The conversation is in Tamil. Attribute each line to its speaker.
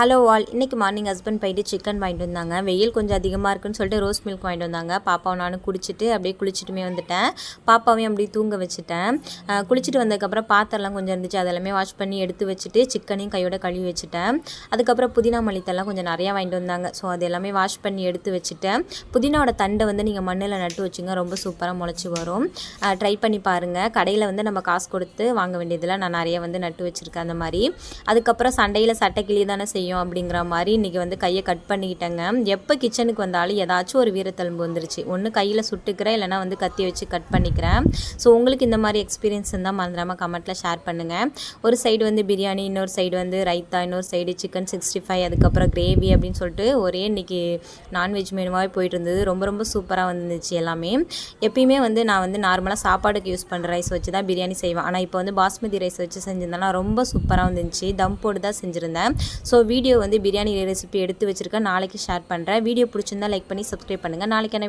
Speaker 1: ஹலோ ஆல், இன்றைக்கி மார்னிங் ஹஸ்பண்ட் போயிட்டு சிக்கன் வாங்கிட்டு வந்தாங்க. வெயில் கொஞ்சம் அதிகமாக இருக்குன்னு சொல்லிட்டு ரோஸ் மில்க் வாங்கிட்டு வந்தாங்க. பாப்பாவை நானும் குடிச்சிட்டு அப்படியே குளிச்சுட்டுமே வந்துட்டேன். பாப்பாவையும் அப்படியே தூங்க வச்சுட்டேன். குளிச்சுட்டு வந்ததுக்கப்புறம் பாத்திரம்லாம் கொஞ்சம் இருந்துச்சு, அதெல்லாமே வாஷ் பண்ணி எடுத்து வச்சுட்டு சிக்கனையும் கையோட கழுவி வச்சுட்டேன். அதுக்கப்புறம் புதினா மல்லித்தெல்லாம் கொஞ்சம் நிறையா வாங்கிட்டு வந்தாங்க. ஸோ அது எல்லாமே வாஷ் பண்ணி எடுத்து வச்சுட்டேன். புதினாவோட தண்டை வந்து நீங்கள் மண்ணில் நட்டு வச்சுங்க, ரொம்ப சூப்பராக முளைச்சி வரும். ட்ரை பண்ணி பாருங்கள். கடையில் வந்து நம்ம காசு கொடுத்து வாங்க வேண்டியதில் நான் நிறைய வந்து நட்டு வச்சுருக்கேன் அந்த மாதிரி. அதுக்கப்புறம் சண்டையில் சட்டை கிளி தானே செய்யும் அப்படிங்கிற மாதிரி இன்றைக்கி வந்து கையை கட் பண்ணிக்கிட்டேங்க. எப்போ கிச்சனுக்கு வந்தாலும் ஏதாச்சும் ஒரு வீரத்தழும்பு வந்துருச்சு. ஒன்று கையில் சுட்டுக்கிறேன், இல்லைனா வந்து கத்தி வச்சு கட் பண்ணிக்கிறேன். ஸோ உங்களுக்கு இந்த மாதிரி எக்ஸ்பீரியன்ஸ் இருந்தால் மறந்துடாமல் கமெண்ட்டில் ஷேர் பண்ணுங்கள். ஒரு சைடு வந்து பிரியாணி, இன்னொரு சைடு வந்து ரைத்தா, இன்னொரு சைடு சிக்கன் 65, அதுக்கப்புறம் கிரேவி அப்படின்னு சொல்லிட்டு ஒரே இன்றைக்கி நான்வெஜ் மெனுவாகவே போயிட்டு இருந்தது. ரொம்ப ரொம்ப சூப்பராக வந்துருந்துச்சு எல்லாமே. எப்பயுமே வந்து நான் வந்து நார்மலாக சாப்பாடுக்கு யூஸ் பண்ணுற ரைஸ் வச்சு தான் பிரியாணி செய்வேன். ஆனால் இப்போ வந்து பாஸ்மதி ரைஸ் வச்சு செஞ்சிருந்தேன்னா ரொம்ப சூப்பராக வந்துருந்துச்சு. தம் போட்டு தான் செஞ்சுருந்தேன். ஸோ வீடியோ வந்து பிரியாணி ரெசிபி எடுத்து வச்சுருக்கேன், நாளைக்கு ஷேர் பண்ணுறேன். வீடியோ பிடிச்சிருந்தா லைக் பண்ணி சப்ஸ்கிரைப் பண்ணுங்கள். நாளைக்கான